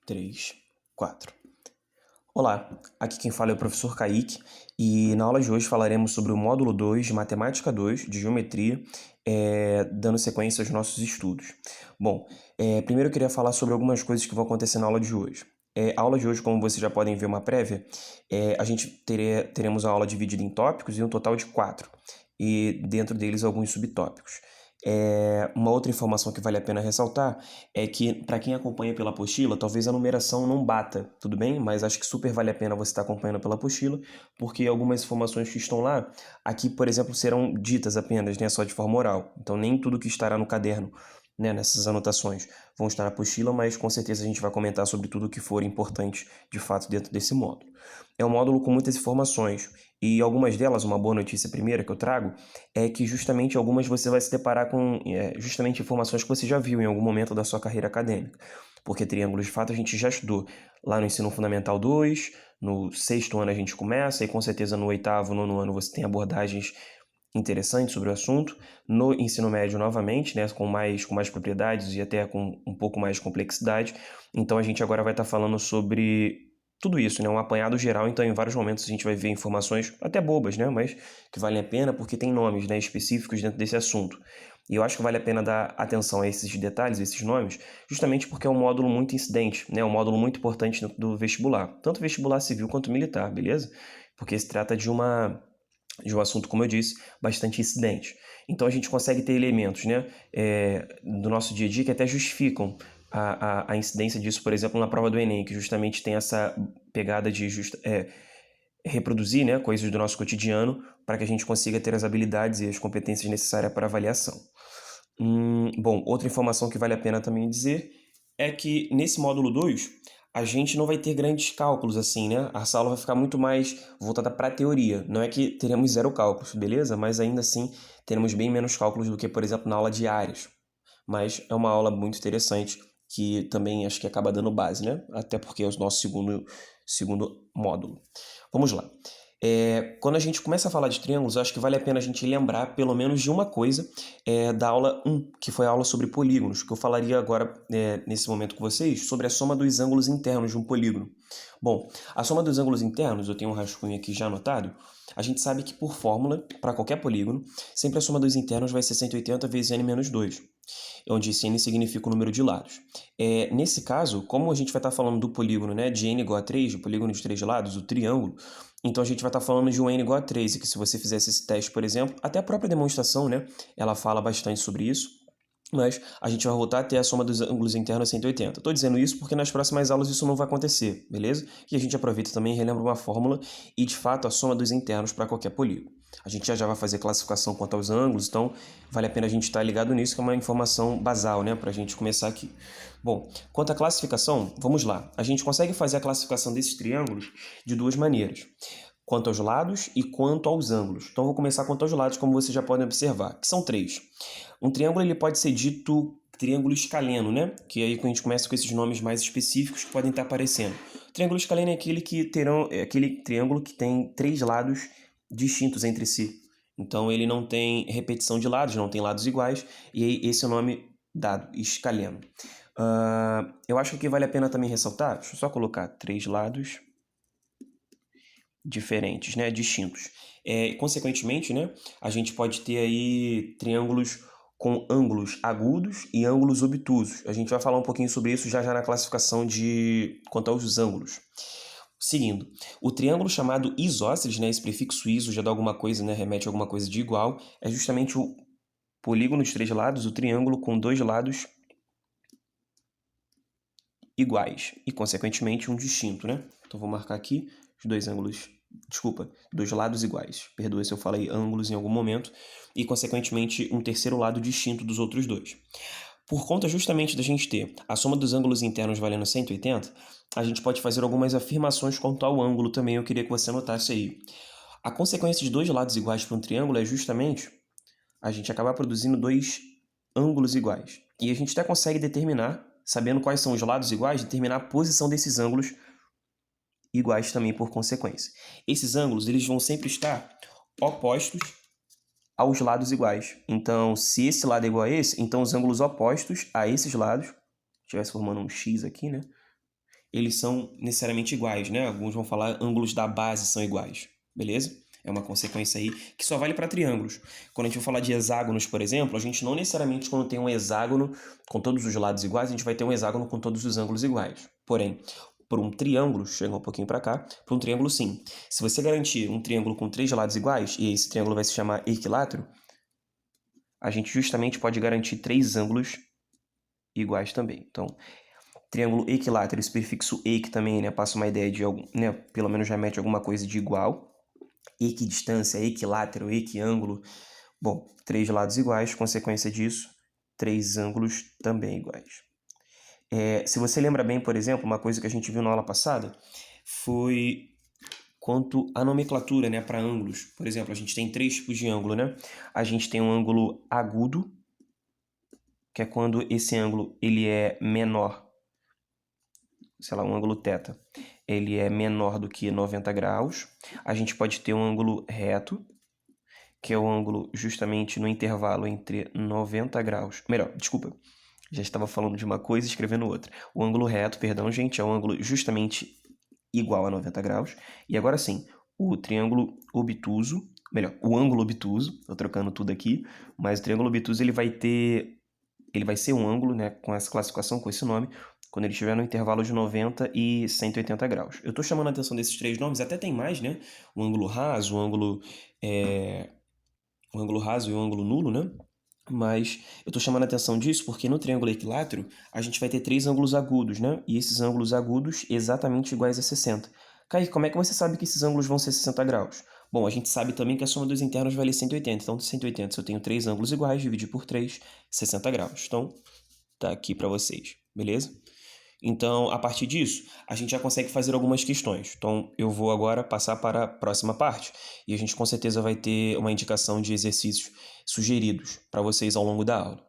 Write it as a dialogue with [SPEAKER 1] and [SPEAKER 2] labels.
[SPEAKER 1] 3, 4. Olá, aqui quem fala é o professor Kaique e na aula de hoje falaremos sobre o módulo 2 de Matemática 2 de Geometria, dando sequência aos nossos estudos. Bom, primeiro eu queria falar sobre algumas coisas que vão acontecer na aula de hoje. A aula de hoje, como vocês já podem ver uma prévia, a gente teremos a aula dividida em tópicos e um total de 4, e dentro deles alguns subtópicos. Uma outra informação que vale a pena ressaltar é que, para quem acompanha pela apostila, talvez a numeração não bata, tudo bem? Mas acho que super vale a pena você estar acompanhando pela apostila, porque algumas informações que estão lá, aqui, por exemplo, serão ditas apenas, né, só de forma oral. Então, nem tudo que estará no caderno, né, nessas anotações, vão estar na apostila, mas com certeza a gente vai comentar sobre tudo o que for importante, de fato, dentro desse módulo. É um módulo com muitas informações, e algumas delas, uma boa notícia primeira que eu trago, é que justamente algumas você vai se deparar com justamente informações que você já viu em algum momento da sua carreira acadêmica. Porque triângulos, de fato, a gente já estudou lá no Ensino Fundamental 2, no 6º ano a gente começa, e com certeza no 8º, 9º ano você tem abordagens interessantes sobre o assunto. No ensino médio, novamente, né, com mais propriedades e até com um pouco mais de complexidade. Então a gente agora vai estar falando sobre tudo isso, né? Um apanhado geral. Então, em vários momentos a gente vai ver informações até bobas, né? Mas que valem a pena porque tem nomes, né, específicos dentro desse assunto. E eu acho que vale a pena dar atenção a esses detalhes, esses nomes, justamente porque é um módulo muito incidente, né? Um módulo muito importante do vestibular. Tanto vestibular civil quanto militar, beleza? Porque se trata de um assunto, como eu disse, bastante incidente. Então a gente consegue ter elementos, né, do nosso dia a dia que até justificam a incidência disso, por exemplo, na prova do Enem, que justamente tem essa pegada de reproduzir, né, coisas do nosso cotidiano para que a gente consiga ter as habilidades e as competências necessárias para avaliação. Bom, outra informação que vale a pena também dizer é que nesse módulo 2 a gente não vai ter grandes cálculos assim, né? A aula vai ficar muito mais voltada para a teoria. Não é que teremos zero cálculos, beleza? Mas ainda assim teremos bem menos cálculos do que, por exemplo, na aula de áreas. Mas é uma aula muito interessante que também acho que acaba dando base, né? Até porque é o nosso segundo módulo. Vamos lá. Quando a gente começa a falar de triângulos, acho que vale a pena a gente lembrar pelo menos de uma coisa da aula 1, que foi a aula sobre polígonos, que eu falaria agora, nesse momento com vocês, sobre a soma dos ângulos internos de um polígono. Bom, a soma dos ângulos internos, eu tenho um rascunho aqui já anotado, a gente sabe que por fórmula, para qualquer polígono, sempre a soma dos internos vai ser 180 vezes n menos 2, onde esse n significa o número de lados. Nesse caso, como a gente vai estar falando do polígono, né, de n igual a 3, o polígono de 3 lados, o triângulo, então a gente vai estar falando de um n igual a 3, e que se você fizesse esse teste, por exemplo, até a própria demonstração, né, ela fala bastante sobre isso, mas a gente vai voltar a ter a soma dos ângulos internos 180. Estou dizendo isso porque nas próximas aulas isso não vai acontecer, beleza? E a gente aproveita também e relembra uma fórmula e, de fato, a soma dos internos para qualquer polígono. A gente já vai fazer classificação quanto aos ângulos, então vale a pena a gente estar ligado nisso, que é uma informação basal, né, para a gente começar aqui. Bom, quanto à classificação, vamos lá. A gente consegue fazer a classificação desses triângulos de duas maneiras: quanto aos lados e quanto aos ângulos. Então, vou começar quanto aos lados, como vocês já podem observar, que são 3. Um triângulo ele pode ser dito triângulo escaleno, né? Que aí a gente começa com esses nomes mais específicos que podem estar aparecendo. O triângulo escaleno é aquele triângulo que tem 3 lados distintos entre si. Então, ele não tem repetição de lados, não tem lados iguais, e aí esse é o nome dado, escaleno. Eu acho que vale a pena também ressaltar, deixa eu só colocar 3 lados diferentes, né, distintos. Consequentemente, né, a gente pode ter aí triângulos com ângulos agudos e ângulos obtusos. A gente vai falar um pouquinho sobre isso já na classificação quanto aos ângulos. Seguindo, o triângulo chamado isósceles, né, esse prefixo iso já dá alguma coisa, né, remete a alguma coisa de igual, é justamente o polígono de 3 lados, o triângulo com 2 lados iguais e, consequentemente, um distinto, né? Então, vou marcar aqui os dois lados iguais. Perdoe se eu falei ângulos em algum momento. E, consequentemente, um terceiro lado distinto dos outros dois. Por conta justamente da gente ter a soma dos ângulos internos valendo 180, a gente pode fazer algumas afirmações quanto ao ângulo também. Eu queria que você anotasse aí. A consequência de dois lados iguais para um triângulo é justamente a gente acabar produzindo dois ângulos iguais. E a gente até consegue determinar, sabendo quais são os lados iguais, determinar a posição desses ângulos iguais também por consequência. Esses ângulos eles vão sempre estar opostos aos lados iguais. Então, se esse lado é igual a esse, então os ângulos opostos a esses lados, se estivesse formando um X aqui, né? eles são necessariamente iguais, né? Alguns vão falar ângulos da base são iguais, beleza? É uma consequência aí que só vale para triângulos. Quando a gente for falar de hexágonos, por exemplo, a gente não necessariamente, quando tem um hexágono com todos os lados iguais, a gente vai ter um hexágono com todos os ângulos iguais. Porém, por um triângulo, chega um pouquinho para cá, por um triângulo sim. Se você garantir um triângulo com 3 lados iguais, e esse triângulo vai se chamar equilátero, a gente justamente pode garantir 3 ângulos iguais também. Então, triângulo equilátero, esse prefixo equi também, né, passa uma ideia de, né, pelo menos remete a alguma coisa de igual. Equidistância, equilátero, equiângulo. Bom, 3 lados iguais, consequência disso, 3 ângulos também iguais. Se você lembra bem, por exemplo, uma coisa que a gente viu na aula passada foi quanto à nomenclatura, né, para ângulos. Por exemplo, a gente tem 3 tipos de ângulo, né? A gente tem um ângulo agudo, que é quando esse ângulo ele é menor, sei lá, um ângulo θ, ele é menor do que 90 graus. A gente pode ter um ângulo reto, que é o ângulo justamente no intervalo entre 90 graus. Melhor, desculpa, já estava falando de uma coisa e escrevendo outra. O ângulo reto, perdão, gente, é um ângulo justamente igual a 90 graus. E agora sim, o triângulo obtuso, melhor, o ângulo obtuso, estou trocando tudo aqui, mas o triângulo obtuso ele vai ser um ângulo, né, com essa classificação, com esse nome, quando ele estiver no intervalo de 90 e 180 graus. Eu estou chamando a atenção desses 3 nomes, até tem mais, né? O ângulo raso, o ângulo raso e o ângulo nulo, né? Mas eu estou chamando a atenção disso porque no triângulo equilátero a gente vai ter 3 ângulos agudos, né? E esses ângulos agudos exatamente iguais a 60. Kaique, como é que você sabe que esses ângulos vão ser 60 graus? Bom, a gente sabe também que a soma dos internos vale 180. Então, de 180, se eu tenho 3 ângulos iguais, dividir por 3, 60 graus. Então, tá aqui para vocês, beleza? Então, a partir disso, a gente já consegue fazer algumas questões. Então, eu vou agora passar para a próxima parte e a gente com certeza vai ter uma indicação de exercícios sugeridos para vocês ao longo da aula.